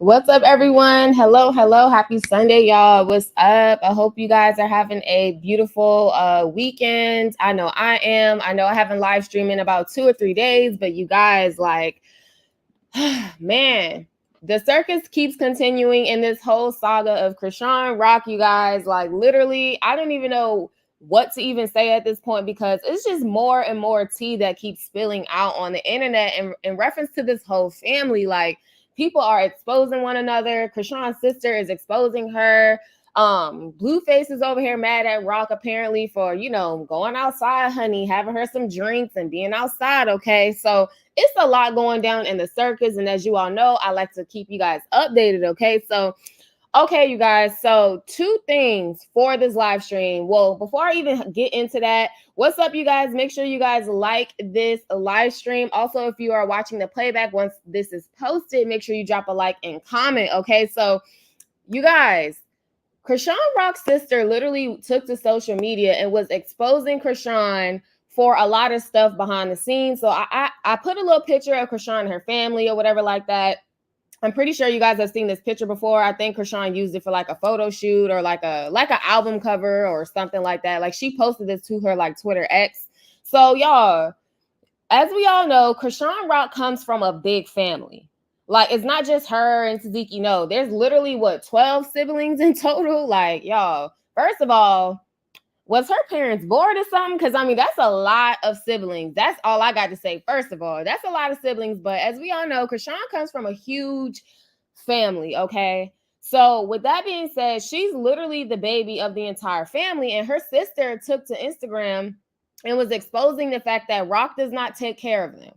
What's up, everyone? Hello, hello. Happy Sunday, y'all. What's up? I hope you guys are having a beautiful weekend. I know I am. I know I haven't live streamed in about 2 or 3 days, but you guys, like, man, the circus keeps continuing in this whole saga of Chrisean Rock, you guys. Like, literally, I don't even know what to even say at this point because it's just more and more tea that keeps spilling out on the internet in reference to this whole family. Like, people are exposing one another. Chrisean's sister is exposing her. Blueface is over here mad at Rock apparently for, going outside, honey, having her some drinks and being outside. Okay, so it's a lot going down in the circus, and as you all know, I like to keep you guys updated. Okay, you guys, so two things for this live stream. Well, before I even get into that, what's up, you guys? Make sure you guys like this live stream. Also, if you are watching the playback once this is posted, make sure you drop a like and comment. Okay, so you guys, Chrisean Rock's sister literally took to social media and was exposing Chrisean for a lot of stuff behind the scenes. So I put a little picture of Chrisean and her family or whatever like that. I'm pretty sure you guys have seen this picture before. I think Chrisean used it for like a photo shoot or like an album cover or something like that. Like, she posted this to her like Twitter X. So y'all, as we all know, Chrisean Rock comes from a big family. Like, it's not just her and Tzatziki. No, there's literally 12 siblings in total. Like, y'all, first of all, was her parents bored or something? Because I mean, that's a lot of siblings. That's all I got to say. First of all, that's a lot of siblings. But as we all know, Chrisean comes from a huge family. Okay. So with that being said, she's literally the baby of the entire family. And her sister took to Instagram and was exposing the fact that Rock does not take care of them.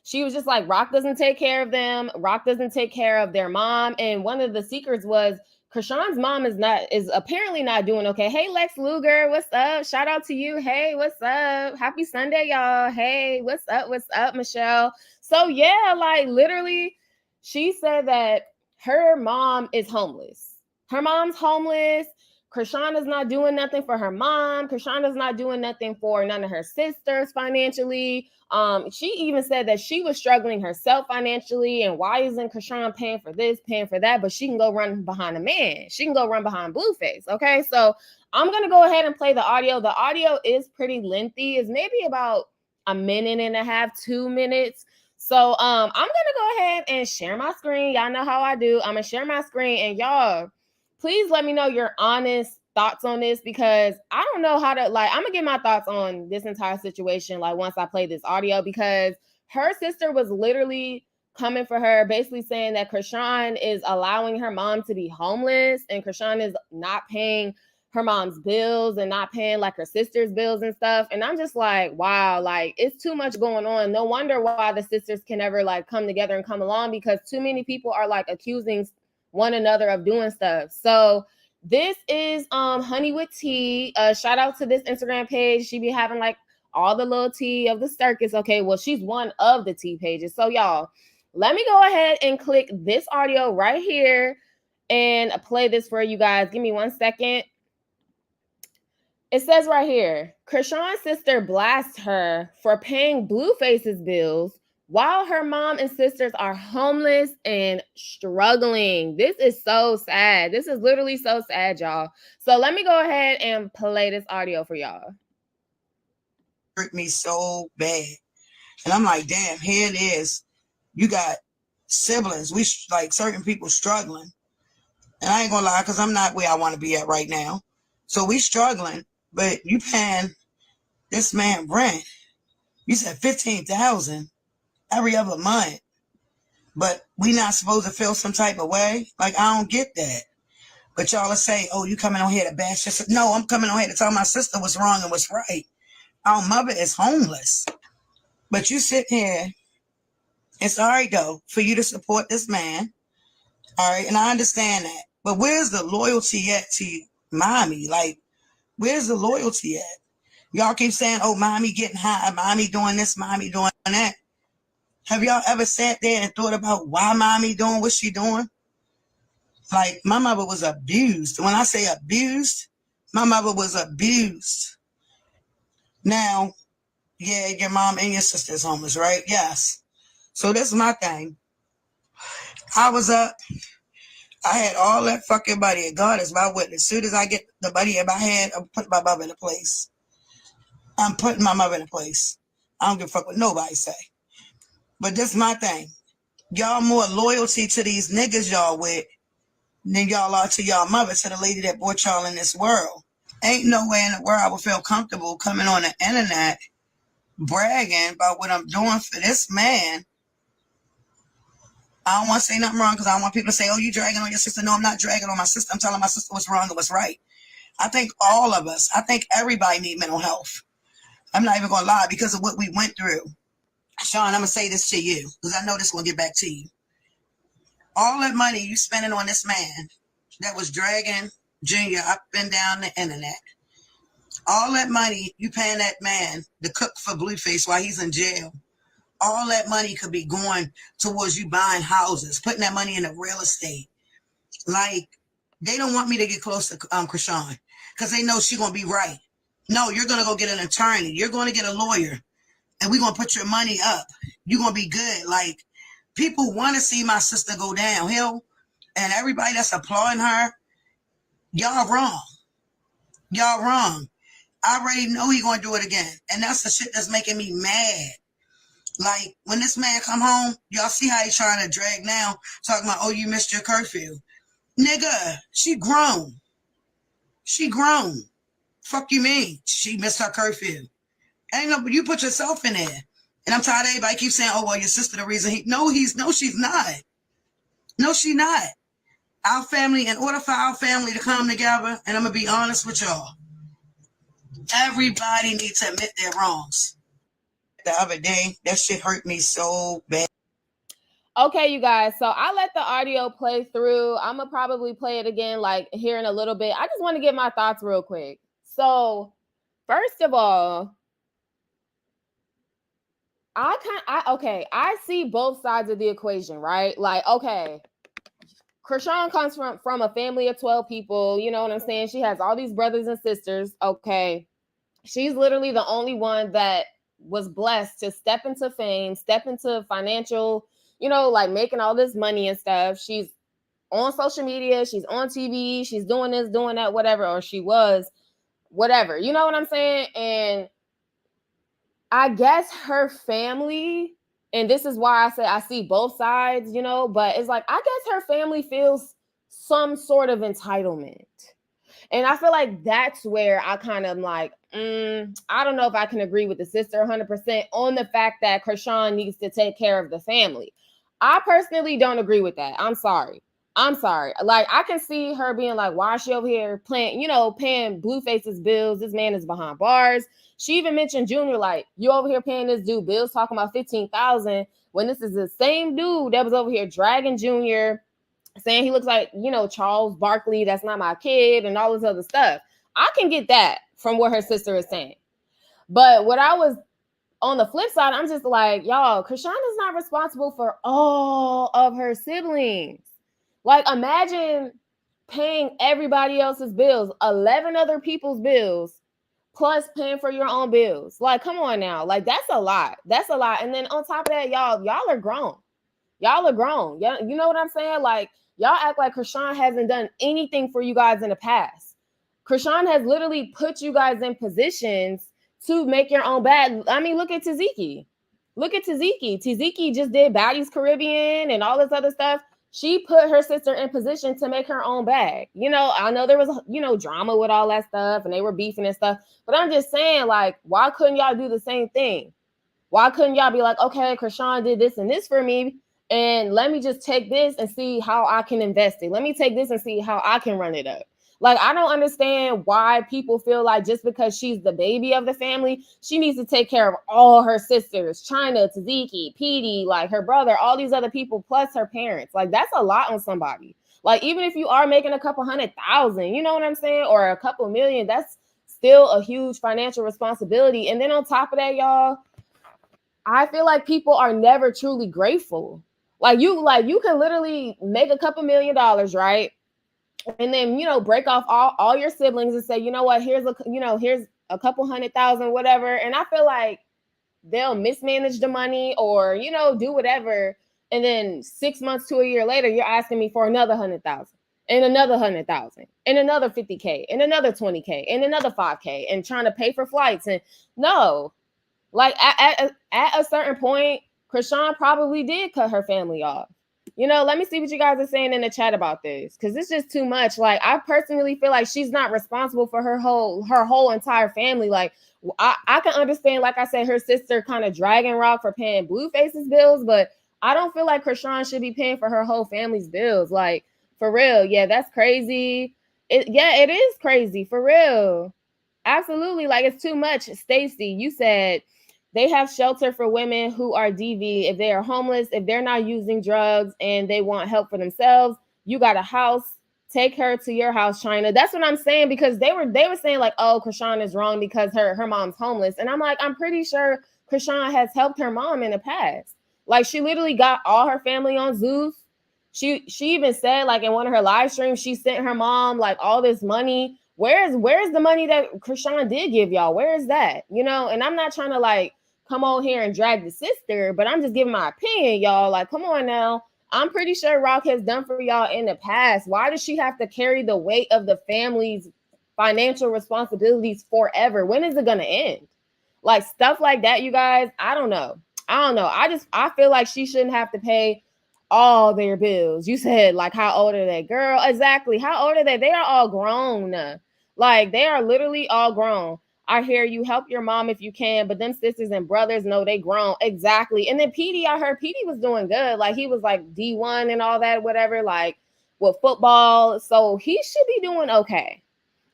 She was just like, Rock doesn't take care of them. Rock doesn't take care of their mom. And one of the secrets was Chrisean's mom is apparently not doing okay. Hey, Lex Luger, what's up? Shout out to you. Hey, what's up? Happy Sunday, y'all. Hey, what's up? What's up, Michelle? So yeah, like, literally, she said that her mom is homeless. Her mom's homeless. Chrisean is not doing nothing for her mom. Chrisean is not doing nothing for none of her sisters financially. She even said that she was struggling herself financially, and why isn't Chrisean paying for this, paying for that? But she can go run behind a man. She can go run behind Blueface. Okay, so I'm gonna go ahead and play the audio. The audio is pretty lengthy. It's maybe about a minute and a half, 2 minutes. So I'm gonna go ahead and share my screen. Y'all know how I do. I'm gonna share my screen, and y'all, please let me know your honest thoughts on this, because I don't know how to, like, I'm gonna get my thoughts on this entire situation like once I play this audio, because her sister was literally coming for her, basically saying that Chrisean is allowing her mom to be homeless and Chrisean is not paying her mom's bills and not paying like her sister's bills and stuff. And I'm just like, wow, like, it's too much going on. No wonder why the sisters can never like come together and come along, because too many people are like accusing one another of doing stuff. So this is Honey with Tea. Shout out to this Instagram page. She be having like all the little tea of the circus. Okay, well, she's one of the tea pages. So y'all, let me go ahead and click this audio right here and play this for you guys. Give me 1 second. It says right here, Chrisean's sister blasts her for paying Blueface's bills while her mom and sisters are homeless and struggling. This is so sad. This is literally so sad, y'all. So let me go ahead and play this audio for y'all. Hurt me so bad. And I'm like, damn, here it is. You got siblings. We like certain people struggling. And I ain't gonna lie, because I'm not where I want to be at right now. So we struggling, but you paying this man rent. You said $15,000 every other month. But we not supposed to feel some type of way? Like, I don't get that. But y'all will say, oh, you coming on here to bash your sister. No, I'm coming on here to tell my sister what's wrong and what's right. Our mother is homeless. But you sit here, it's all right, though, for you to support this man. All right, and I understand that. But where's the loyalty at to mommy? Like, where's the loyalty at? Y'all keep saying, oh, mommy getting high, mommy doing this, mommy doing that. Have y'all ever sat there and thought about why mommy doing what she doing? Like, my mother was abused. When I say abused, my mother was abused. Now, yeah, your mom and your sister's homeless, right? Yes. So this is my thing. I was up I had all that fucking money, and God is my witness. As soon as I get the money in my hand, I'm putting my mother in a place. I'm putting my mother in a place. I don't give a fuck what nobody say. But this is my thing. Y'all more loyalty to these niggas y'all with than y'all are to y'all mother, to the lady that brought y'all in this world. Ain't no way in the world I would feel comfortable coming on the internet bragging about what I'm doing for this man. I don't want to say nothing wrong because I don't want people to say, oh, you dragging on your sister. No, I'm not dragging on my sister. I'm telling my sister what's wrong and what's right. I think all of us, I think everybody need mental health. I'm not even going to lie because of what we went through. Sean, I'm going to say this to you because I know this will get back to you. All that money you spending on this man that was dragging Junior up and down the internet. All that money you paying that man to cook for Blueface while he's in jail. All that money could be going towards you buying houses, putting that money into real estate. Like, they don't want me to get close to Chrisean because they know she's going to be right. No, you're going to go get an attorney. You're going to get a lawyer, and we're going to put your money up. You're going to be good. Like, people want to see my sister go downhill, and everybody that's applauding her, y'all wrong. Y'all wrong. I already know he's going to do it again, and that's the shit that's making me mad. Like, when this man come home, y'all see how he trying to drag now, talking about, oh, you missed your curfew. Nigga, she grown. She grown. Fuck you mean? She missed her curfew. Ain't no, you put yourself in there. And I'm tired of everybody keep saying, oh, well, your sister the reason no, she's not. No, she not. Our family, in order for our family to come together, and I'm going to be honest with y'all, everybody needs to admit their wrongs. The other day, that shit hurt me so bad. Okay, you guys. So I let the audio play through. I'm gonna probably play it again, like here in a little bit. I just want to get my thoughts real quick. So, first of all, I see both sides of the equation, right? Like, okay, Chrisean comes from a family of 12 people. You know what I'm saying? She has all these brothers and sisters. Okay, she's literally the only one that was blessed to step into fame, step into financial, like making all this money and stuff. She's on social media, she's on TV, she's doing this, doing that, whatever, or she was, whatever. You know what I'm saying? And I guess her family, and this is why I say I see both sides, but it's like, I guess her family feels some sort of entitlement. And I feel like that's where I kind of like, I don't know if I can agree with the sister 100% on the fact that Chrisean needs to take care of the family. I personally don't agree with that. I'm sorry. Like, I can see her being like, why is she over here paying Blueface's bills? This man is behind bars. She even mentioned Junior, like, you over here paying this dude bills, talking about $15,000 when this is the same dude that was over here dragging Junior, saying he looks like, Charles Barkley, that's not my kid, and all this other stuff. I can get that from what her sister is saying. But what I was on the flip side, I'm just like, y'all, Chrisean is not responsible for all of her siblings. Like, imagine paying everybody else's bills, 11 other people's bills, plus paying for your own bills. Like, come on now. Like, that's a lot. That's a lot. And then on top of that, y'all are grown. Y'all are grown. You know what I'm saying? Like, y'all act like Chrisean hasn't done anything for you guys in the past. Chrisean has literally put you guys in positions to make your own bag. I mean, look at Taziki. Taziki just did Baddies Caribbean and all this other stuff. She put her sister in position to make her own bag. I know there was, drama with all that stuff and they were beefing and stuff. But I'm just saying, like, why couldn't y'all do the same thing? Why couldn't y'all be like, okay, Chrisean did this and this for me, and let me just take this and see how I can invest it. Let me take this and see how I can run it up. Like, I don't understand why people feel like just because she's the baby of the family, she needs to take care of all her sisters, China, Taziki, Petey, like her brother, all these other people, plus her parents. Like, that's a lot on somebody. Like, even if you are making a couple $100,000, you know what I'm saying? Or a couple million, that's still a huge financial responsibility. And then on top of that, y'all, I feel like people are never truly grateful. Like, you can literally make a couple $1 million, right? And then, break off all your siblings and say, you know what, here's a couple $100,000, whatever. And I feel like they'll mismanage the money or, do whatever. And then 6 months to a year later, you're asking me for another 100,000 and another 100,000 and another 50K and another 20K and another 5K and trying to pay for flights. And no, like at a certain point, Chrisean probably did cut her family off. Let me see what you guys are saying in the chat about this, because it's just too much. Like, I personally feel like she's not responsible for her whole entire family. Like, I can understand, like I said, her sister kind of dragging Rock for paying Blueface's bills, but I don't feel like Chrisean should be paying for her whole family's bills. Like, for real, yeah, that's crazy. It is crazy, for real. Absolutely, like, it's too much. Stacy, you said they have shelter for women who are DV. If they are homeless, if they're not using drugs and they want help for themselves, you got a house. Take her to your house, China. That's what I'm saying, because they were saying like, oh, Chrisean is wrong because her mom's homeless. And I'm like, I'm pretty sure Chrisean has helped her mom in the past. Like, she literally got all her family on Zeus. She even said, like, in one of her live streams, she sent her mom like all this money. Where's the money that Chrisean did give y'all? Where is that? And I'm not trying to like come on here and drag the sister, but I'm just giving my opinion, y'all. Like, come on now. I'm pretty sure Rock has done for y'all in the past. Why does she have to carry the weight of the family's financial responsibilities forever? When is it going to end? Like, stuff like that, you guys, I don't know. I feel like she shouldn't have to pay all their bills. You said, like, how old are they? Girl, exactly. How old are they? They are all grown. Like, they are literally all grown. I hear you. Help your mom if you can, but them sisters and brothers, no, they grown. Exactly. And then PD, I heard PD was doing good. Like, he was like D1 and all that, whatever, like with football. So he should be doing okay.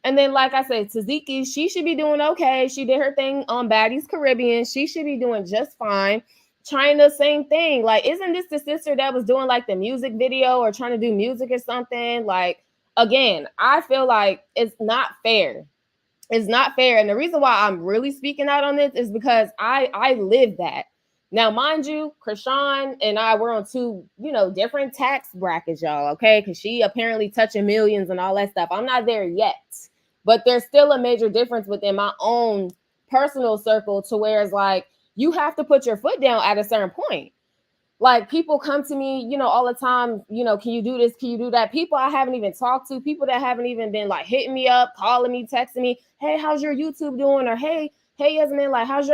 And then, like I said, Taziki, she should be doing okay. She did her thing on Baddies Caribbean. She should be doing just fine. China, same thing. Like, isn't this the sister that was doing like the music video or trying to do music or something? Like, again, I feel like it's not fair. It's not fair. And the reason why I'm really speaking out on this is because I live that. Now, mind you, Chrisean and I were on two, different tax brackets, y'all, okay? Because she apparently touching millions and all that stuff. I'm not there yet. But there's still a major difference within my own personal circle to where it's like, you have to put your foot down at a certain point. Like, people come to me, all the time, can you do this? Can you do that? People I haven't even talked to, people that haven't even been like hitting me up, calling me, texting me, hey, how's your YouTube doing? Or hey, Yasmin, like, how's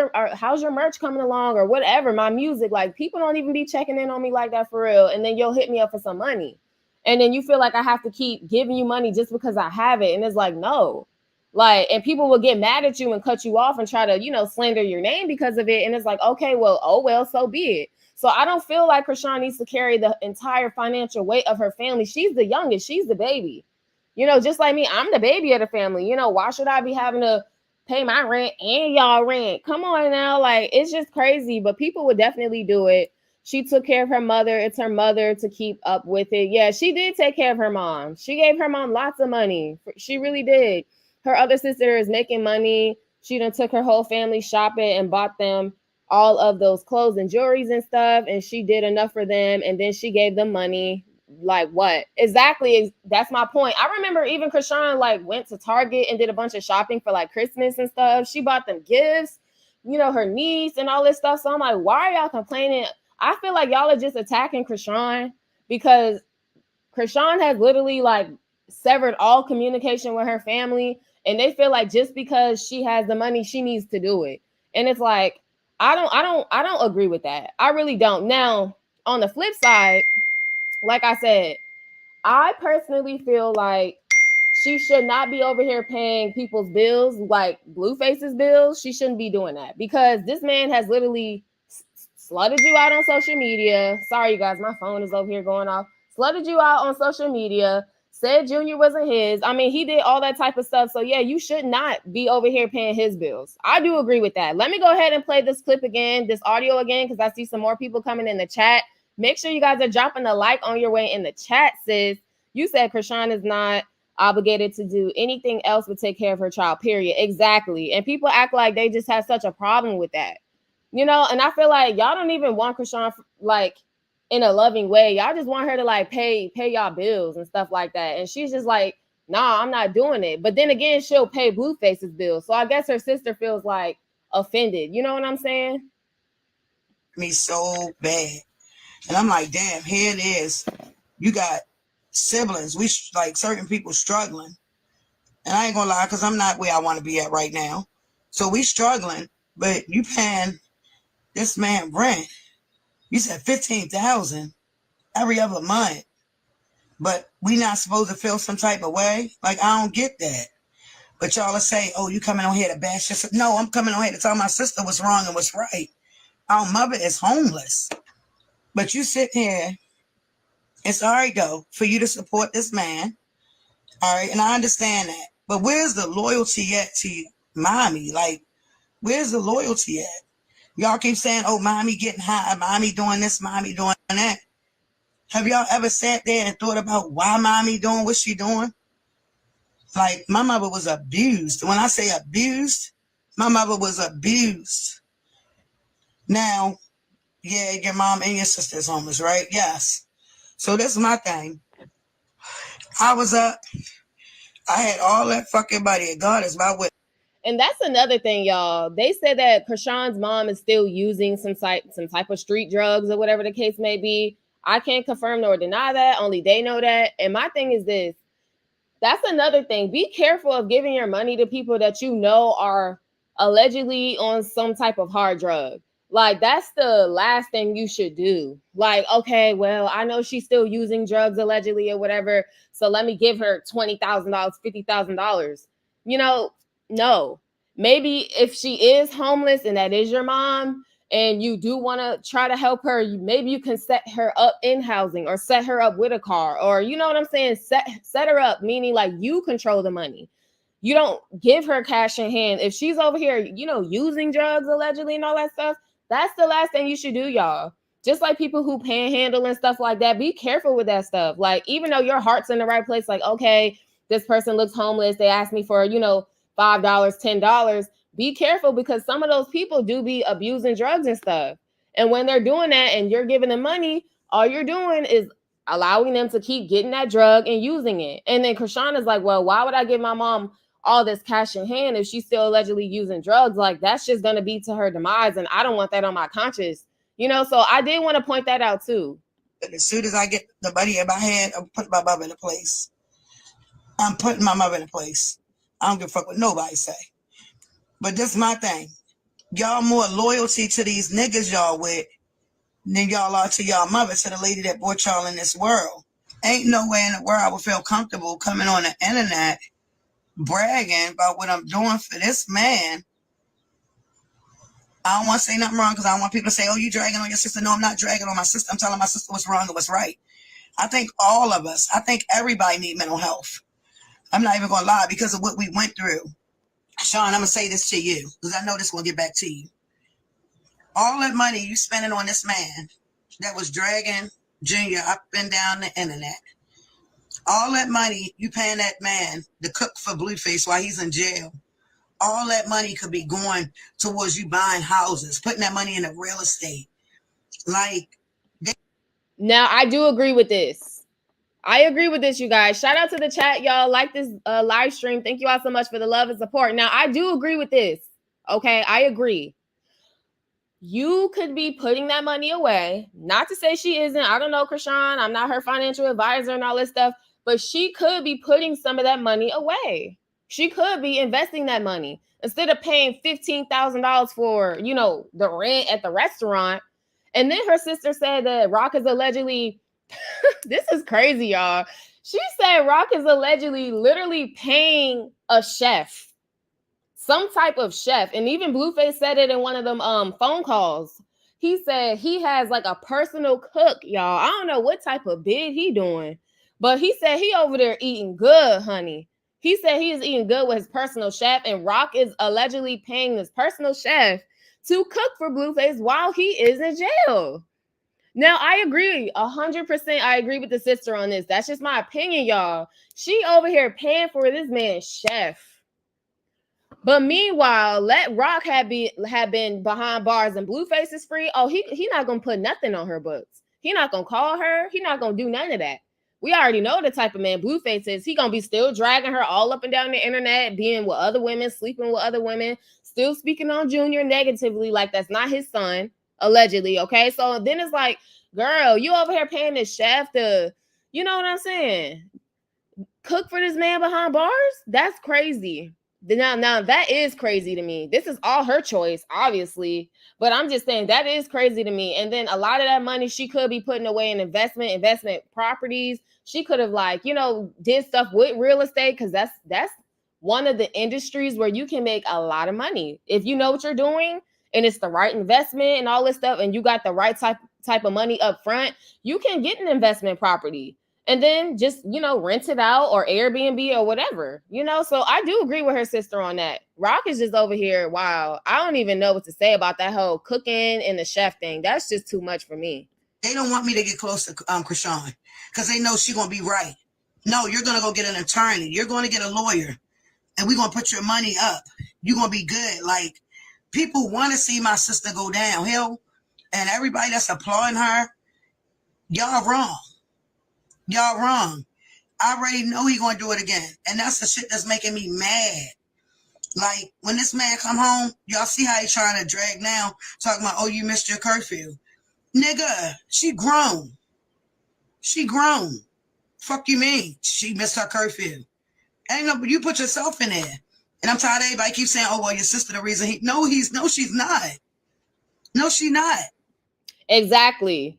your merch coming along, or whatever, my music. Like, people don't even be checking in on me like that for real. And then you'll hit me up for some money. And then you feel like I have to keep giving you money just because I have it. And it's like, no. Like, and people will get mad at you and cut you off and try to, slander your name because of it. And it's like, okay, well, so be it. So I don't feel like Chrisean needs to carry the entire financial weight of her family. She's the youngest. She's the baby. Just like me, I'm the baby of the family. Why should I be having to pay my rent and y'all rent? Come on now. Like, it's just crazy. But people would definitely do it. She took care of her mother. It's her mother to keep up with it. Yeah, she did take care of her mom. She gave her mom lots of money. She really did. Her other sister is making money. She done took her whole family shopping and bought them all of those clothes and jewelries and stuff, and she did enough for them, and then she gave them money. Like, what? Exactly. That's my point. I remember even Chrisean like went to Target and did a bunch of shopping for like Christmas and stuff. She bought them gifts, her niece and all this stuff. So I'm like, why are y'all complaining? I feel like y'all are just attacking Chrisean because Chrisean has literally like severed all communication with her family, and they feel like just because she has the money, she needs to do it. And it's like, I don't agree with that. I really don't. Now, on the flip side, like I said, I personally feel like she should not be over here paying people's bills, like Blueface's bills. She shouldn't be doing that because this man has literally slutted you out on social media. Sorry, you guys, my phone is over here going off. Slutted you out on social media. Said Junior wasn't his. I mean, he did all that type of stuff. So yeah, you should not be over here paying his bills. I do agree with that. Let me go ahead and play this clip again, this audio again, because I see some more people coming in the chat. Make sure you guys are dropping a like on your way in the chat, sis. You said Chrisean is not obligated to do anything else but take care of her child, period. Exactly. And people act like they just have such a problem with that. And I feel like y'all don't even want Chrisean like in a loving way. Y'all just want her to like pay y'all bills and stuff like that. And she's just like, nah, I'm not doing it. But then again, she'll pay Blueface's bills. So I guess her sister feels like offended. You know what I'm saying? Me so bad. And I'm like, damn, here it is. You got siblings. We like certain people struggling. And I ain't gonna lie, because I'm not where I want to be at right now. So we struggling, but you paying this man rent. You said 15,000 every other month. But we not supposed to feel some type of way. Like, I don't get that. But y'all will say, oh, you coming on here to bash your sister. No, I'm coming on here to tell my sister what's wrong and what's right. Our mother is homeless. But you sit here, it's all right, though, for you to support this man. All right, and I understand that. But where's the loyalty at to mommy? Like, where's the loyalty at? Y'all keep saying, oh, mommy getting high, mommy doing this, mommy doing that. Have y'all ever sat there and thought about why mommy doing what she doing? Like, my mother was abused. When I say abused, my mother was abused. Now, yeah, your mom and your sister's homeless, right? Yes. So this is my thing. I was up. I had all that fucking money, and God is my witness. And that's another thing, y'all. They said that Chrisean's mom is still using some type of street drugs or whatever the case may be. I can't confirm nor deny that. Only they know that. And my thing is this. That's another thing. Be careful of giving your money to people that you know are allegedly on some type of hard drug. Like, that's the last thing you should do. Like, okay, well, I know she's still using drugs allegedly or whatever, so let me give her $20,000, $50,000. You know, no. Maybe if she is homeless and that is your mom, and you do want to try to help her, maybe you can set her up in housing or set her up with a car, or you know what I'm saying, set her up, meaning like you control the money. You don't give her cash in hand. If she's over here, you know, using drugs allegedly and all that stuff, that's the last thing you should do, y'all. Just like people who panhandle and stuff like that, be careful with that stuff. Like, even though your heart's in the right place, like, okay, this person looks homeless, they asked me for, you know, $5, $10, be careful, because some of those people do be abusing drugs and stuff. And when they're doing that and you're giving them money, all you're doing is allowing them to keep getting that drug and using it. And then Chrisean is like, well, why would I give my mom all this cash in hand if she's still allegedly using drugs? Like, that's just going to be to her demise. And I don't want that on my conscience, you know? So I did want to point that out too. But as soon as I get the money in my hand, I'm putting my mother in a place. I'm putting my mother in a place. I don't give a fuck what nobody say. But this is my thing. Y'all more loyalty to these niggas y'all with than y'all are to y'all mother, to the lady that brought y'all in this world. Ain't no way in the world I would feel comfortable coming on the internet bragging about what I'm doing for this man. I don't want to say nothing wrong, because I don't want people to say, oh, you dragging on your sister. No, I'm not dragging on my sister. I'm telling my sister what's wrong and what's right. I think all of us, I think everybody need mental health. I'm not even going to lie, because of what we went through. Sean, I'm going to say this to you, because I know this will get back to you. All that money you spending on this man that was dragging Junior up and down the internet, all that money you paying that man to cook for Blueface while he's in jail, all that money could be going towards you buying houses, putting that money into real estate. Like, now I do agree with this. I agree with this, you guys. Shout out to the chat, y'all. Like this live stream. Thank you all so much for the love and support. Now, I do agree with this. Okay, I agree. You could be putting that money away. Not to say she isn't. I don't know, Chrisean. I'm not her financial advisor and all this stuff. But she could be putting some of that money away. She could be investing that money. Instead of paying $15,000 for, you know, the rent at the restaurant. And then her sister said that Rock is allegedly... This is crazy, y'all. She said Rock is allegedly literally paying a chef, some type of chef. And even Blueface said it in one of them phone calls. He said he has like a personal cook, y'all. I don't know what type of bid he doing, but he said he over there eating good, honey. He said he is eating good with his personal chef, and Rock is allegedly paying this personal chef to cook for Blueface while he is in jail. Now, I agree 100%. I agree with the sister on this. That's just my opinion, y'all. She over here paying for this man's chef. But meanwhile, let Rock have been behind bars and Blueface is free. Oh, he not going to put nothing on her books. He not going to call her. He not going to do none of that. We already know the type of man Blueface is. He going to be still dragging her all up and down the internet, being with other women, sleeping with other women, still speaking on Junior negatively like that's not his son. allegedly. Okay, so then it's like, girl, you over here paying this chef to, you know what I'm saying, cook for this man behind bars? That's crazy. Now that is crazy to me. This is all her choice, obviously, but I'm just saying that is crazy to me. And then a lot of that money she could be putting away in investment properties. She could have, like, did stuff with real estate, because that's one of the industries where you can make a lot of money if you know what you're doing and it's the right investment and all this stuff, and you got the right type of money up front. You can get an investment property and then just, rent it out or Airbnb or whatever, So I do agree with her sister on that. Rock is just over here. Wow. I don't even know what to say about that whole cooking and the chef thing. That's just too much for me. They don't want me to get close to Chrisean because they know she's going to be right. No, you're going to go get an attorney. You're going to get a lawyer, and we're going to put your money up. You're going to be good. Like, people want to see my sister go downhill, and everybody that's applauding her, y'all wrong. Y'all wrong. I already know he going to do it again, and that's the shit that's making me mad. Like, when this man come home, y'all see how he trying to drag now, talking about, oh, you missed your curfew. Nigga, she grown. She grown. Fuck you mean? She missed her curfew. Ain't no, you put yourself in there. And I'm tired of everybody keep saying, oh, well, your sister the reason no, she's not. No, she not. Exactly.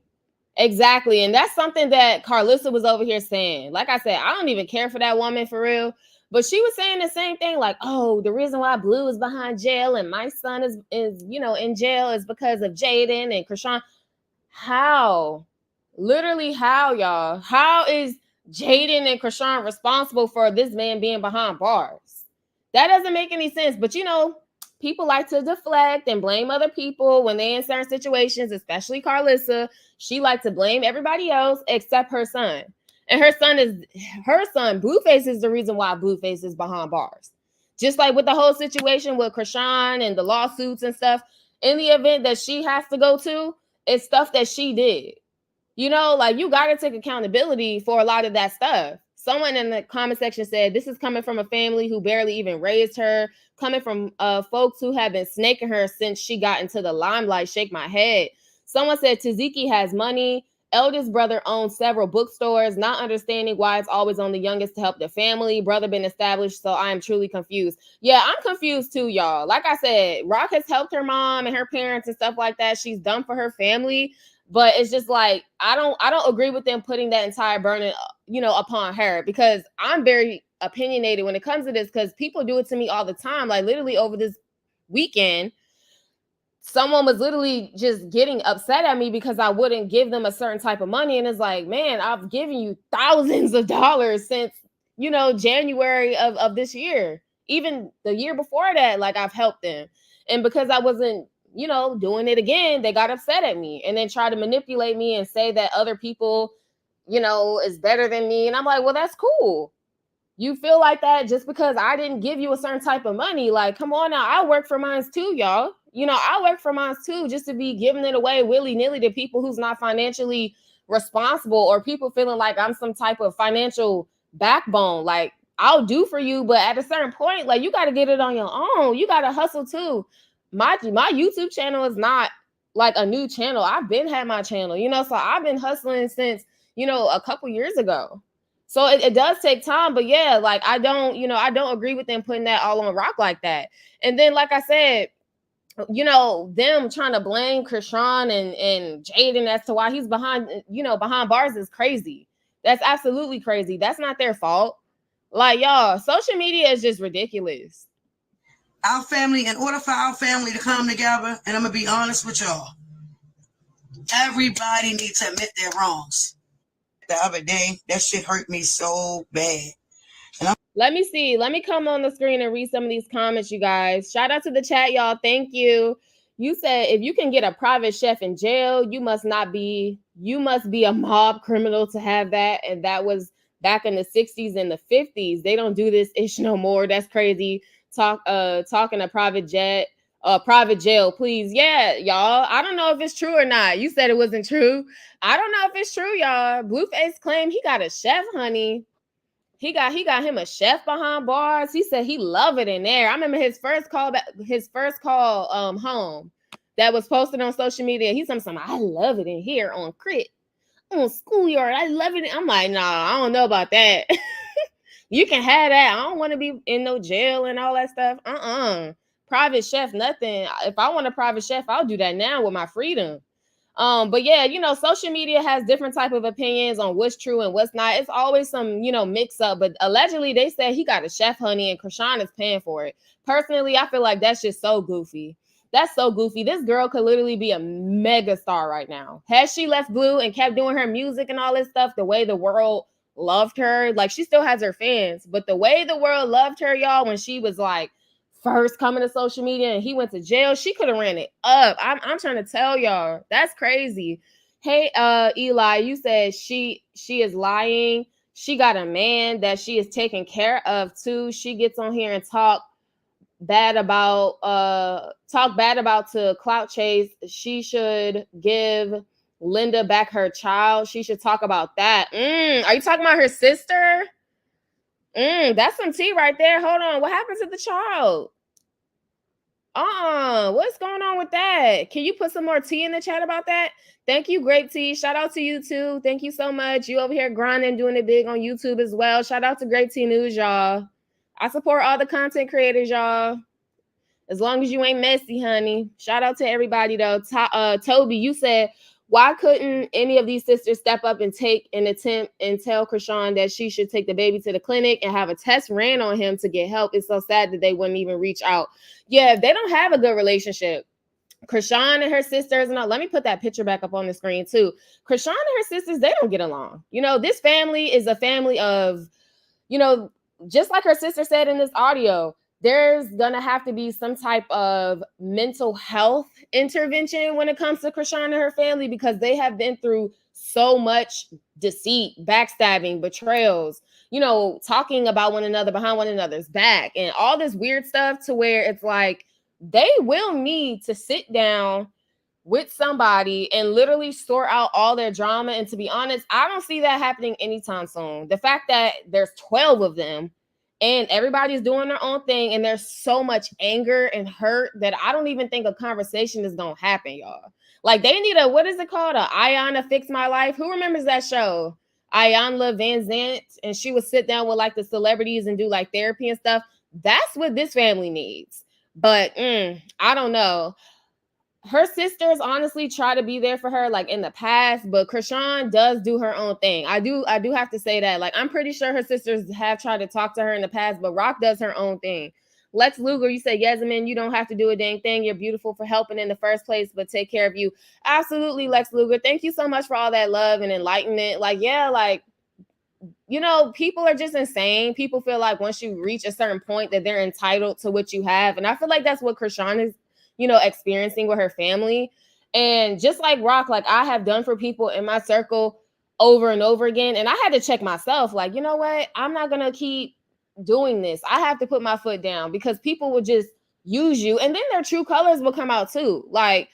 And that's something that Carlissa was over here saying. Like I said, I don't even care for that woman for real. But she was saying the same thing, like, oh, the reason why Blue is behind jail and my son is in jail is because of Jaden and Chrisean. How? Literally how, y'all? How is Jaden and Chrisean responsible for this man being behind bars? That doesn't make any sense. But people like to deflect and blame other people when they're in certain situations, especially Carlissa. She likes to blame everybody else except her son. And her son, Blueface, is the reason why Blueface is behind bars. Just like with the whole situation with Chrisean and the lawsuits and stuff, in the event that she has to go to, it's stuff that she did. Like, you got to take accountability for a lot of that stuff. Someone in the comment section said, this is coming from a family who barely even raised her, coming from folks who have been snaking her since she got into the limelight. Shake my head. Someone said, Taziki has money. Eldest brother owns several bookstores, not understanding why it's always on the youngest to help the family. Brother been established, so I am truly confused. Yeah, I'm confused too, y'all. Like I said, Rock has helped her mom and her parents and stuff like that. She's done for her family. But it's just like, I don't agree with them putting that entire burden, upon her, because I'm very opinionated when it comes to this, because people do it to me all the time. Like, literally over this weekend, someone was literally just getting upset at me because I wouldn't give them a certain type of money. And it's like, man, I've given you thousands of dollars since, January of this year. Even the year before that, like, I've helped them. And because I wasn't, doing it again, they got upset at me and then try to manipulate me and say that other people, is better than me. And I'm like, well, that's cool. You feel like that just because I didn't give you a certain type of money. Like, come on now. I work for mine too, y'all. I work for mine too, just to be giving it away willy-nilly to people who's not financially responsible, or people feeling like I'm some type of financial backbone. Like, I'll do for you, but at a certain point, like, you got to get it on your own. You got to hustle too. My YouTube channel is not like a new channel. I've been had my channel, so I've been hustling since, a couple years ago. So it does take time, but yeah, like, I don't agree with them putting that all on Rock like that. And then, like I said, them trying to blame Chrisean and Jaden as to why he's behind bars is crazy. That's absolutely crazy. That's not their fault. Like, y'all, social media is just ridiculous. Our family, in order for our family to come together, and I'm going to be honest with y'all, everybody needs to admit their wrongs. The other day, that shit hurt me so bad. Let me see. Let me come on the screen and read some of these comments, you guys. Shout out to the chat, y'all. Thank you. You said, if you can get a private chef in jail, you must be a mob criminal to have that. And that was back in the 60s and the 50s. They don't do this ish no more. That's crazy. Talking a private jail, please. Yeah, y'all. I don't know if it's true or not. You said it wasn't true. I don't know if it's true, y'all. Blueface claimed he got a chef, honey. He got him a chef behind bars. He said he love it in there. I remember his first call home. that was posted on social media. He's something, I love it in here on Crit, on Schoolyard. I love it. I'm like, nah, I don't know about that. You can have that. I don't want to be in no jail and all that stuff. Private chef, nothing. If I want a private chef, I'll do that now with my freedom. But yeah, social media has different type of opinions on what's true and what's not. It's always some, mix up. But allegedly, they said he got a chef, honey, and Chrisean is paying for it. Personally, I feel like that's just so goofy. That's so goofy. This girl could literally be a mega star right now. Had she left Blue and kept doing her music and all this stuff, the way the world loved her, like she still has her fans, but the way the world loved her, y'all, when she was like first coming to social media and he went to jail, she could have ran it up. I'm trying to tell y'all, that's crazy. Hey, Eli, you said she is lying. She got a man that she is taking care of too. She gets on here and talk bad about to clout chase. She should give Linda back her child. She should talk about that. Are you talking about her sister? That's some tea right there. Hold on. What happened to the child? What's going on with that? Can you put some more tea in the chat about that? Thank you, Grape Tea. Shout out to you too. Thank you so much. You over here grinding, doing it big on YouTube as well. Shout out to Grape Tea News, y'all. I support all the content creators, y'all. As long as you ain't messy, honey. Shout out to everybody though. Toby, you said, why couldn't any of these sisters step up and take an attempt and tell Chrisean that she should take the baby to the clinic and have a test ran on him to get help? It's so sad that they wouldn't even reach out. Yeah, they don't have a good relationship. Chrisean and her sisters, and let me put that picture back up on the screen too. Chrisean and her sisters, they don't get along. This family is a family of, just like her sister said in this audio, there's gonna have to be some type of mental health intervention when it comes to Chrisean and her family, because they have been through so much deceit, backstabbing, betrayals, talking about one another behind one another's back and all this weird stuff, to where it's like they will need to sit down with somebody and literally sort out all their drama. And to be honest, I don't see that happening anytime soon. The fact that there's 12 of them and everybody's doing their own thing, and there's so much anger and hurt that I don't even think a conversation is gonna happen, y'all. Like, they need what is it called? Ayanna Fix My Life. Who remembers that show? Ayanna Van Zant, and she would sit down with like the celebrities and do like therapy and stuff. That's what this family needs. But I don't know. Her sisters honestly try to be there for her like in the past, but Chrisean does do her own thing. I do have to say that. Like, I'm pretty sure her sisters have tried to talk to her in the past, but Rock does her own thing. Lex Luger, you said, Yasmin, you don't have to do a dang thing. You're beautiful for helping in the first place, but take care of you. Absolutely, Lex Luger. Thank you so much for all that love and enlightenment. Like, yeah, like, people are just insane. People feel like once you reach a certain point that they're entitled to what you have. And I feel like that's what Chrisean is experiencing with her family. And just like Rock, like I have done for people in my circle over and over again. And I had to check myself, like, you know what? I'm not going to keep doing this. I have to put my foot down, because people will just use you. And then their true colors will come out too. Like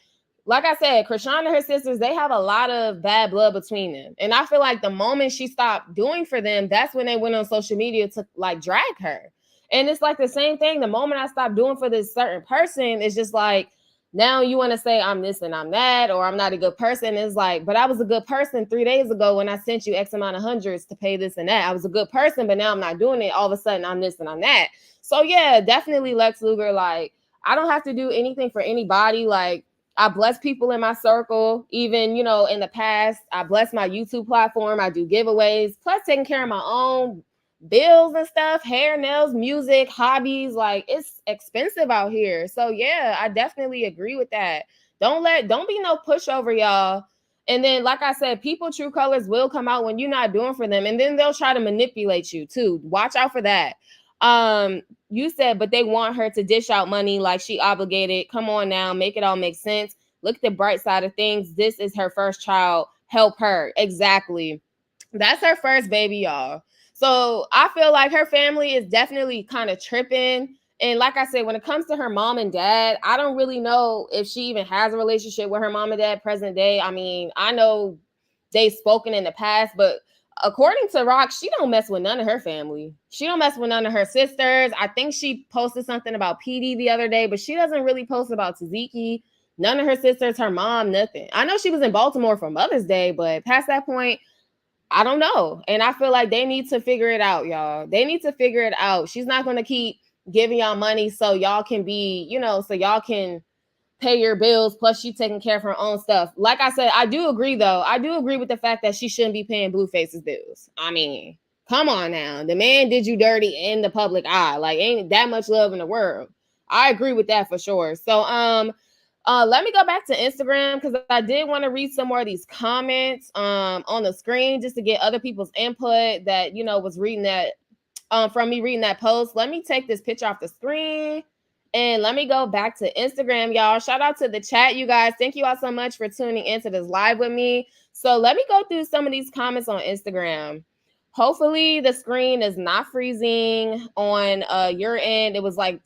I said, Chrisean and her sisters, they have a lot of bad blood between them. And I feel like the moment she stopped doing for them, that's when they went on social media to like drag her. And it's like the same thing. The moment I stopped doing for this certain person, it's just like, now you want to say I'm this and I'm that, or I'm not a good person. It's like, but I was a good person 3 days ago when I sent you X amount of hundreds to pay this and that. I was a good person, but now I'm not doing it. All of a sudden I'm this and I'm that. So yeah, definitely Lex Luger. Like, I don't have to do anything for anybody. Like, I bless people in my circle. Even, in the past, I bless my YouTube platform. I do giveaways, plus taking care of my own bills and stuff, hair, nails, music, hobbies. Like, it's expensive out here. So yeah, I definitely agree with that. Don't be no pushover, y'all. And then, like I said, people true colors will come out when you're not doing for them. And then they'll try to manipulate you too. Watch out for that. You said, but they want her to dish out money like she obligated. Come on now, make it all make sense. Look at the bright side of things. This is her first child. Help her. Exactly. That's her first baby, y'all. So I feel like her family is definitely kind of tripping. And like I said, when it comes to her mom and dad, I don't really know if she even has a relationship with her mom and dad present day. I mean, I know they've spoken in the past, but according to Rock, she don't mess with none of her family. She don't mess with none of her sisters. I think she posted something about PD the other day, but she doesn't really post about Taziki. None of her sisters, her mom, nothing. I know she was in Baltimore for Mother's Day, but past that point, I don't know. And I feel like they need to figure it out, y'all. They need to figure it out. She's not going to keep giving y'all money so y'all can be, so y'all can pay your bills, plus she taking care of her own stuff. Like I said, I do agree though. I do agree with the fact that she shouldn't be paying Blueface's bills. I mean, come on now. The man did you dirty in the public eye. Like, ain't that much love in the world. I agree with that for sure. So let me go back to Instagram because I did want to read some more of these comments on the screen just to get other people's input that was reading that from me reading that post. Let me take this picture off the screen and let me go back to Instagram, y'all. Shout out to the chat, you guys. Thank you all so much for tuning into this live with me. So let me go through some of these comments on Instagram. Hopefully the screen is not freezing on your end. It was like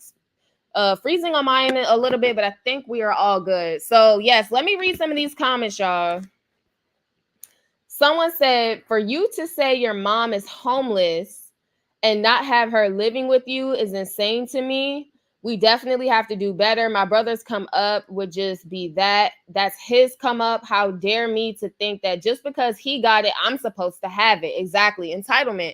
freezing on my end a little bit, but I think we are all good. So yes, let me read some of these comments, y'all. Someone said, for you to say your mom is homeless and not have her living with you is insane to me. We definitely have to do better. My brother's come up would just be that. That's his come up. How dare me to think that just because he got it, I'm supposed to have it. Exactly. Entitlement.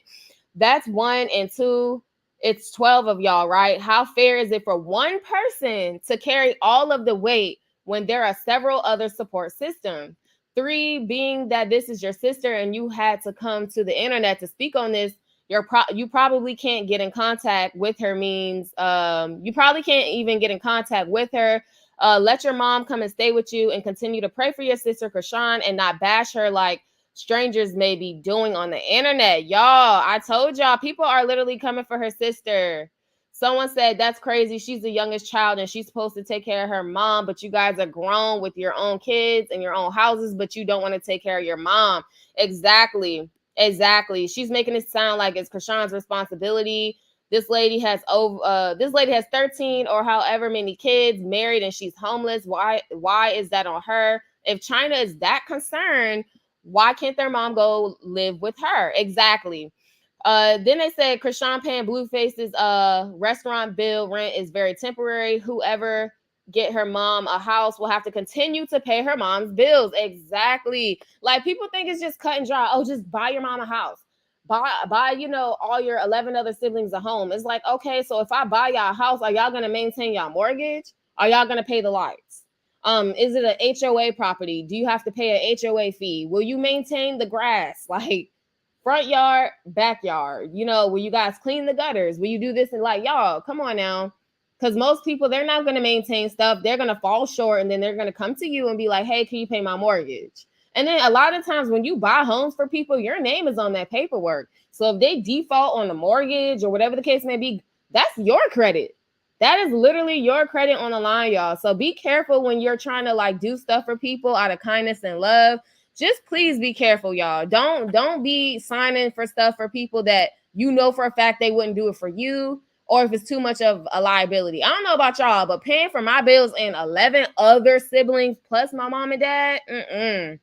That's one. And two, it's 12 of y'all, right? How fair is it for one person to carry all of the weight when there are several other support systems? Three, being that this is your sister and you had to come to the internet to speak on this, you probably can't get in contact with her means you probably can't even get in contact with her. Let your mom come and stay with you and continue to pray for your sister Chrisean and not bash her like strangers may be doing on the internet. Y'all, I told y'all, people are literally coming for her sister. Someone said, that's crazy. She's the youngest child and she's supposed to take care of her mom, but you guys are grown with your own kids and your own houses, but you don't want to take care of your mom. Exactly. She's making it sound like it's Chrisean's responsibility. This lady has 13 or however many kids, married, and she's homeless. Why is that on her? If China is that concerned, why can't their mom go live with her? Exactly. Then they said Chrisean paying Blueface's restaurant bill rent is very temporary. Whoever get her mom a house will have to continue to pay her mom's bills. Exactly. Like, people think it's just cut and dry. Oh, just buy your mom a house. Buy all your 11 other siblings a home. It's like, okay, so if I buy y'all a house, are y'all gonna maintain y'all mortgage? Are y'all gonna pay the lights? Is it an HOA property? Do you have to pay an HOA fee? Will you maintain the grass? Like, front yard, backyard, will you guys clean the gutters? Will you do this? And like, y'all, come on now. Because most people, they're not going to maintain stuff. They're going to fall short and then they're going to come to you and be like, hey, can you pay my mortgage? And then a lot of times when you buy homes for people, your name is on that paperwork. So if they default on the mortgage or whatever the case may be, that's your credit. That is literally your credit on the line, y'all. So be careful when you're trying to like do stuff for people out of kindness and love. Just please be careful, y'all. Don't be signing for stuff for people that you know for a fact they wouldn't do it for you, or if it's too much of a liability. I don't know about y'all, but paying for my bills and 11 other siblings plus my mom and dad, ain't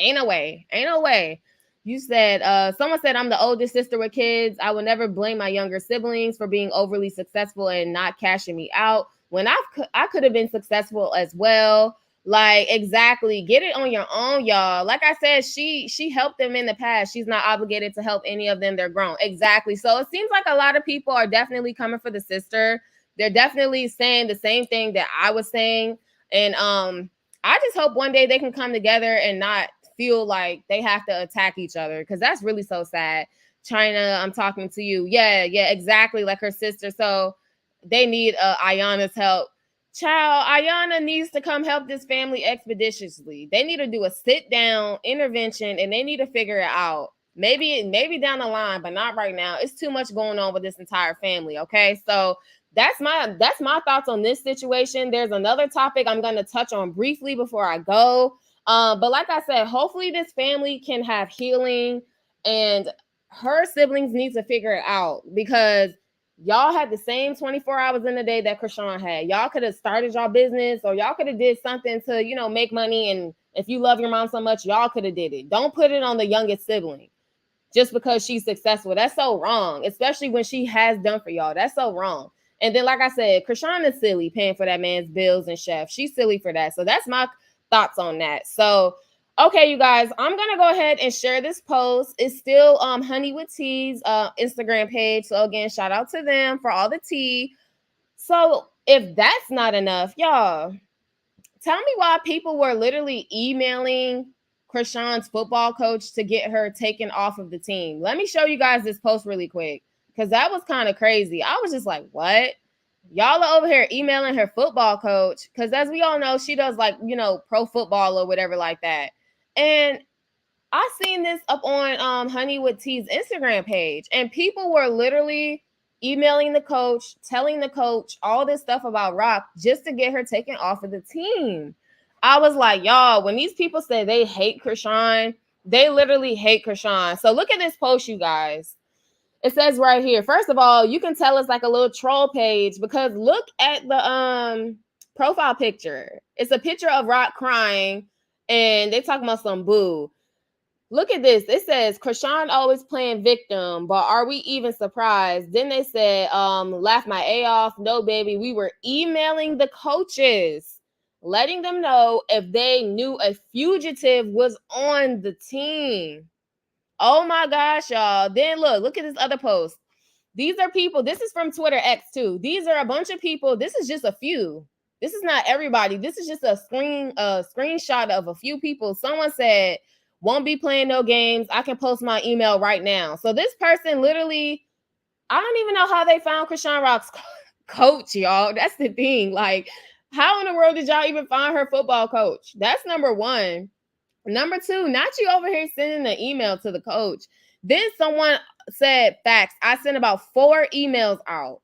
no way. You said, someone said, I'm the oldest sister with kids. I would never blame my younger siblings for being overly successful and not cashing me out when I could have been successful as well. Like, exactly. Get it on your own, y'all. Like I said, she helped them in the past. She's not obligated to help any of them. They're grown. Exactly. So it seems like a lot of people are definitely coming for the sister. They're definitely saying the same thing that I was saying. And I just hope one day they can come together and not feel like they have to attack each other, because that's really so sad. China, I'm talking to you. Yeah, exactly. Like her sister. So they need Ayana's help. Child, Ayana needs to come help this family expeditiously. They need to do a sit down intervention and they need to figure it out. Maybe down the line, but not right now. It's too much going on with this entire family. Okay, so that's my thoughts on this situation. There's another topic I'm going to touch on briefly before I go. But like I said, hopefully this family can have healing, and her siblings need to figure it out, because y'all had the same 24 hours in the day that Chrisean had. Y'all could have started y'all business, or y'all could have did something to, make money. And if you love your mom so much, y'all could have did it. Don't put it on the youngest sibling just because she's successful. That's so wrong, especially when she has done for y'all. That's so wrong. And then, like I said, Chrisean is silly paying for that man's bills and chef. She's silly for that. So that's my thoughts on that. So, okay, you guys, I'm gonna go ahead and share this post. It's still Honey with Tea's Instagram page. So again, shout out to them for all the tea. So if that's not enough, y'all, tell me why people were literally emailing Chrisean's football coach to get her taken off of the team. Let me show you guys this post really quick because that was kind of crazy. I was just like, what? Y'all are over here emailing her football coach because, as we all know, she does like, pro football or whatever like that. And I seen this up on Honey with Tea's Instagram page, and people were literally emailing the coach, telling the coach all this stuff about Rock just to get her taken off of the team. I was like, y'all, when these people say they hate Chrisean, they literally hate Chrisean. So look at this post, you guys. It says right here, first of all, you can tell it's like a little troll page because look at the profile picture. It's a picture of Rock crying, and they talking about some boo. Look at this. It says Chrisean always playing victim, but are we even surprised? Then they said, laugh my A off. No, baby. We were emailing the coaches, letting them know if they knew a fugitive was on the team. Oh my gosh, y'all. Then look at this other post. These are people. This is from Twitter X too. These are a bunch of people. This is just a few. This is not everybody. This is just a screenshot of a few people. Someone said, won't be playing no games. I can post my email right now. So this person literally, I don't even know how they found Chrisean Rock's coach, y'all. That's the thing. Like, how in the world did y'all even find her football coach? That's number one. Number two, not you over here sending an email to the coach. Then someone said, facts, I sent about 4 emails out.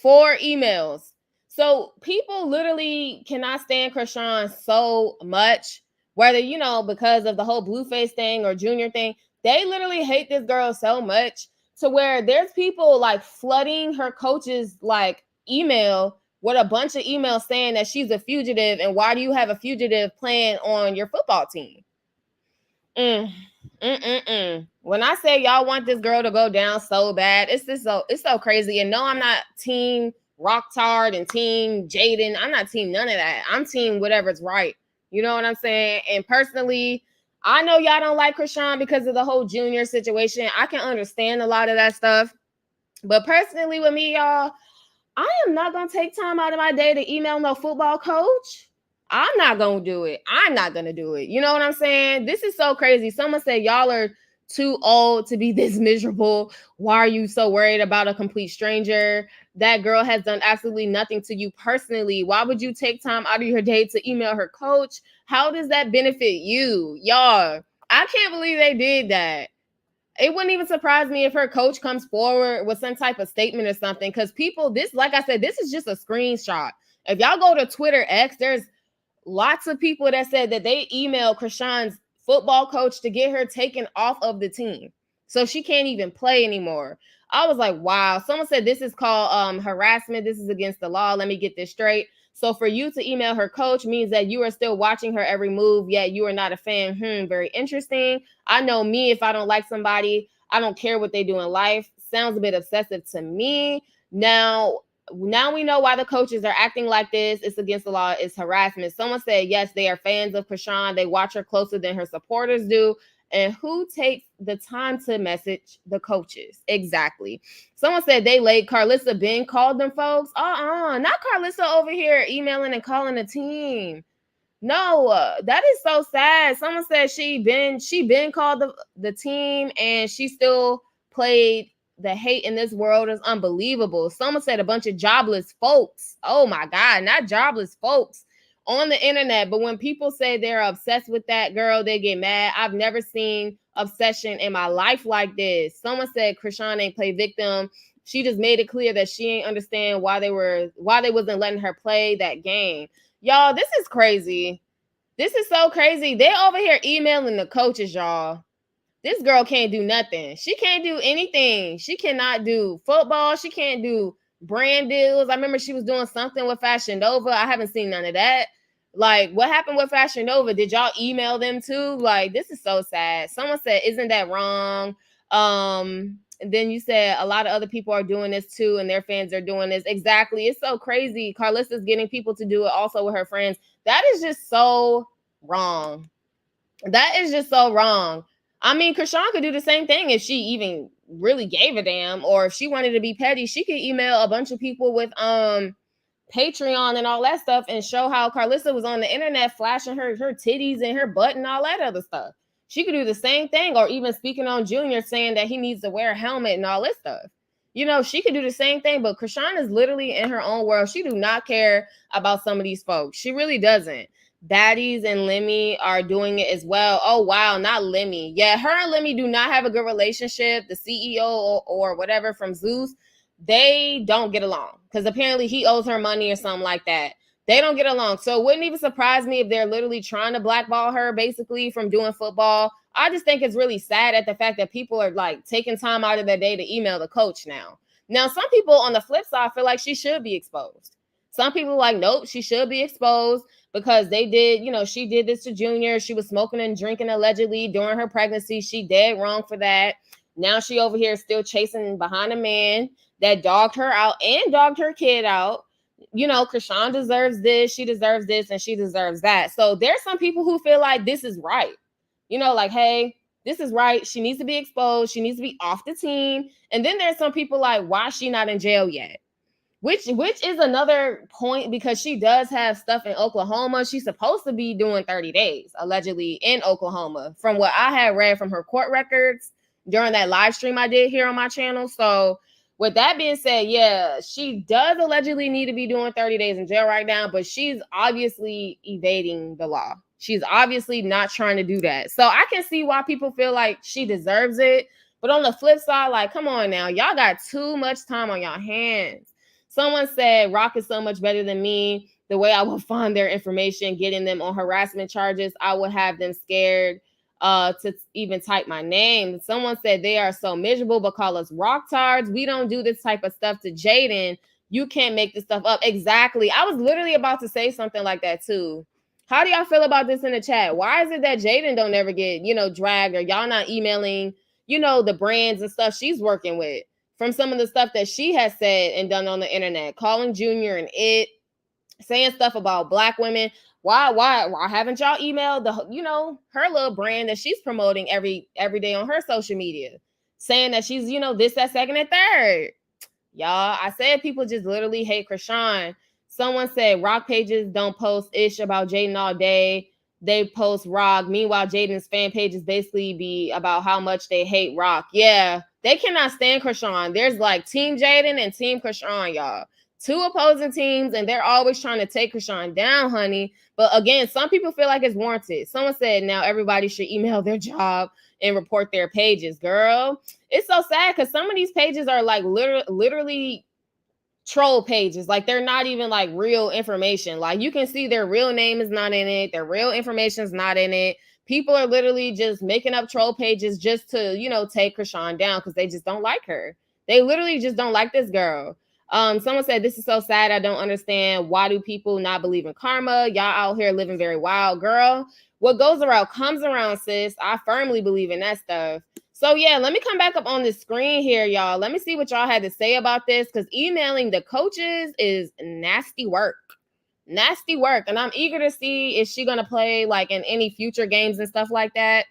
4 emails. So people literally cannot stand Chrisean so much, whether, because of the whole Blueface thing or Junior thing. They literally hate this girl so much to where there's people like flooding her coach's like email with a bunch of emails saying that she's a fugitive and why do you have a fugitive playing on your football team? When I say y'all want this girl to go down so bad, it's so crazy. And no, I'm not team Rocktard and team Jaden. I'm not team none of that. I'm team whatever's right. You know what I'm saying? And personally, I know y'all don't like Chrisean because of the whole Junior situation. I can understand a lot of that stuff. But personally with me, y'all, I am not going to take time out of my day to email no football coach. I'm not going to do it. I'm not going to do it. You know what I'm saying? This is so crazy. Someone said y'all are too old to be this miserable. Why are you so worried about a complete stranger? That girl has done absolutely nothing to you personally. Why would you take time out of your day to email her coach? How does that benefit you? Y'all, I can't believe they did that. It wouldn't even surprise me if her coach comes forward with some type of statement or something. Because people, like I said, this is just a screenshot. If y'all go to Twitter X, there's lots of people that said that they emailed Chrisean's football coach to get her taken off of the team. So she can't even play anymore. I was like, wow. Someone said this is called harassment. This is against the law. Let me get this straight. So for you to email her coach means that you are still watching her every move, yet you are not a fan. Very interesting. I know me, if I don't like somebody, I don't care what they do in life. Sounds a bit obsessive to me. Now we know why the coaches are acting like this. It's against the law. It's harassment. Someone said, yes, they are fans of Chrisean. They watch her closer than her supporters do. And who takes the time to message the coaches? Exactly. Someone said they late. Carlissa Ben called them folks. Not Carlissa over here emailing and calling the team. No, that is so sad. Someone said she been called the team and she still played. The hate in this world is unbelievable. Someone said a bunch of jobless folks. Oh my God, not jobless folks on the internet. But when people say they're obsessed with that girl, they get mad. I've never seen obsession in my life like this. Someone said Chrisean ain't play victim. She just made it clear that she ain't understand why they wasn't letting her play that game. Y'all, this is crazy. This is so crazy. They over here emailing the coaches, y'all. This girl can't do nothing. She can't do anything. She cannot do football. She can't do brand deals. I remember she was doing something with Fashion Nova. I haven't seen none of that. Like, what happened with Fashion Nova? Did y'all email them too? Like, this is so sad. Someone said, isn't that wrong? And then you said a lot of other people are doing this too, and their fans are doing this. Exactly. It's so crazy. Carlissa's getting people to do it also with her friends. That is just so wrong. That is just so wrong. I mean, Chrisean could do the same thing if she even really gave a damn, or if she wanted to be petty, she could email a bunch of people with Patreon and all that stuff and show how Carlissa was on the internet flashing her titties and her butt and all that other stuff. She could do the same thing, or even speaking on Junior saying that he needs to wear a helmet and all this stuff. You know, she could do the same thing, but Chrisean is literally in her own world. She do not care about some of these folks. She really doesn't. Baddies and Lemmy are doing it as well. Oh, wow, not Lemmy. Yeah, her and Lemmy do not have a good relationship. The CEO or whatever from Zeus, they don't get along because apparently he owes her money or something like that. They don't get along. So it wouldn't even surprise me if they're literally trying to blackball her basically from doing football. I just think it's really sad at the fact that people are like taking time out of their day to email the coach now. Now, some people on the flip side feel like she should be exposed. Some people are like, nope, she should be exposed because they did, you know, she did this to Junior. She was smoking and drinking allegedly during her pregnancy. She dead wrong for that. Now she over here still chasing behind a man that dogged her out and dogged her kid out. You know, Chrisean deserves this, she deserves this, and she deserves that. So there's some people who feel like this is right. You know, like, hey, this is right. She needs to be exposed. She needs to be off the team. And then there's some people like, why is she not in jail yet? Which is another point because she does have stuff in Oklahoma. She's supposed to be doing 30 days, allegedly, in Oklahoma, from what I had read from her court records during that live stream I did here on my channel. So with that being said, yeah, she does allegedly need to be doing 30 days in jail right now, but she's obviously evading the law. She's obviously not trying to do that. So I can see why people feel like she deserves it. But on the flip side, like, come on now, y'all got too much time on your hands. Someone said Rock is so much better than me. The way I will find their information, getting them on harassment charges, I would have them scared to even type my name. Someone said they are so miserable but call us rock tards. We don't do this type of stuff to Jaden. You can't make this stuff up. Exactly. I was literally about to say something like that too. How do y'all feel about this in the chat? Why is it that Jaden don't ever get, you know, dragged, or y'all not emailing, you know, the brands and stuff she's working with from some of the stuff that she has said and done on the internet, calling Junior and it, saying stuff about Black women? Why haven't y'all emailed the, you know, her little brand that she's promoting every day on her social media, saying that she's, you know, this, that, second, and third? Y'all, I said people just literally hate Chrisean. Someone said Rock pages don't post ish about Jaden all day. They post Rock. Meanwhile, Jaden's fan pages basically be about how much they hate Rock. Yeah, they cannot stand Chrisean. There's like Team Jaden and Team Chrisean, y'all. Two opposing teams, and they're always trying to take Chrisean down, honey. But again, some people feel like it's warranted. Someone said now everybody should email their job and report their pages. Girl, it's so sad because some of these pages are like literally troll pages. Like, they're not even like real information. Like, you can see their real name is not in it, their real information is not in it. People are literally just making up troll pages just to, you know, take Chrisean down because they just don't like her. They literally just don't like this girl. Someone said this is so sad. I don't understand, why do people not believe in karma? Y'all out here living very wild. Girl, what goes around comes around, sis. I firmly believe in that stuff. So yeah, let me come back up on the screen here, y'all. Let me see what y'all had to say about this, because emailing the coaches is nasty work. Nasty work. And I'm eager to see if she's gonna play like in any future games and stuff like that.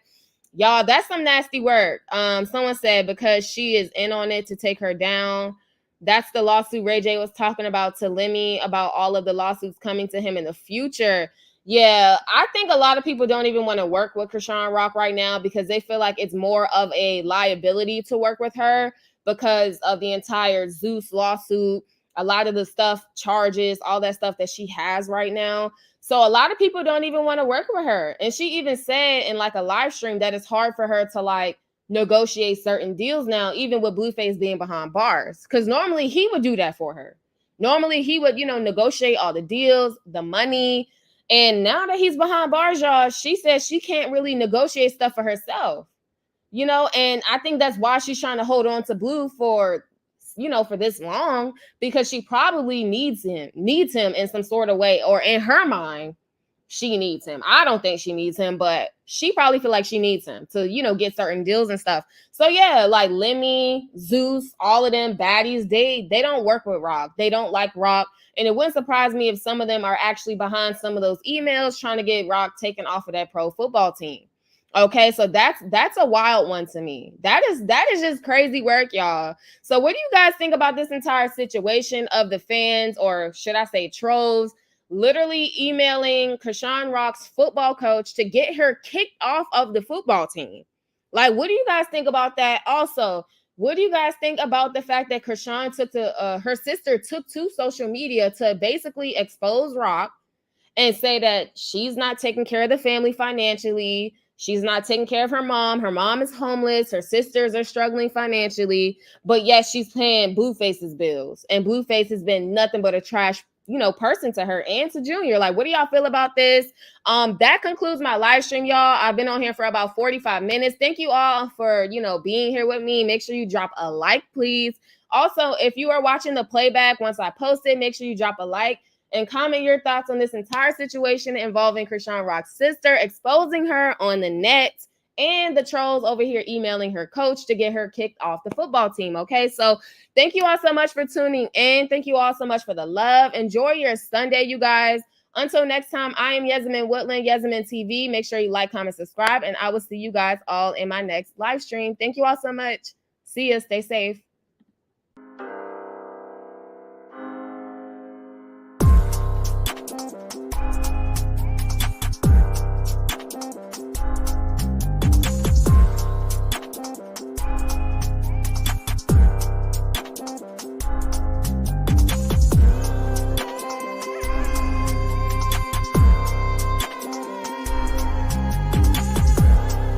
Y'all, that's some nasty work. Someone said because she is in on it to take her down. That's the lawsuit Ray J was talking about to Lemmy about all of the lawsuits coming to him in the future. Yeah, I think a lot of people don't even want to work with Chrisean Rock right now because they feel like it's more of a liability to work with her because of the entire Zeus lawsuit, a lot of the stuff, charges, all that stuff that she has right now. So a lot of people don't even want to work with her. And she even said in like a live stream that it's hard for her to like negotiate certain deals now, even with Blueface being behind bars. Because normally he would do that for her. Normally he would, you know, negotiate all the deals, the money. And now that he's behind bars, y'all, she says she can't really negotiate stuff for herself, you know, and I think that's why she's trying to hold on to Blue for, you know, for this long, because she probably needs him in some sort of way, or in her mind, she needs him. I don't think she needs him, but she probably feel like she needs him to, get certain deals and stuff. So yeah, like Lemmy, Zeus, all of them baddies, they don't work with Rock. They don't like Rock. And it wouldn't surprise me if some of them are actually behind some of those emails trying to get Rock taken off of that pro football team. Okay, so that's a wild one to me. That is just crazy work, y'all. So what do you guys think about this entire situation of the fans, or should I say trolls, literally emailing Chrisean Rock's football coach to get her kicked off of the football team? Like, what do you guys think about that? Also, what do you guys think about the fact that Chrisean her sister took to social media to basically expose Rock and say that she's not taking care of the family financially? She's not taking care of her mom. Her mom is homeless. Her sisters are struggling financially. But yes, she's paying Blueface's bills. And Blueface has been nothing but a trash, person to her and to Junior. Like, what do y'all feel about this? That concludes my live stream, y'all. I've been on here for about 45 minutes. Thank you all for, being here with me. Make sure you drop a like, please. Also, if you are watching the playback once I post it, make sure you drop a like and comment your thoughts on this entire situation involving Chrisean Rock's sister exposing her on the net and the trolls over here emailing her coach to get her kicked off the football team. Okay, so thank you all so much for tuning in. Thank you all so much for the love. Enjoy your Sunday, you guys. Until next time, I am Yasmin Woodland, Yasmin TV. Make sure you like, comment, subscribe, and I will see you guys all in my next live stream. Thank you all so much. See ya. Stay safe.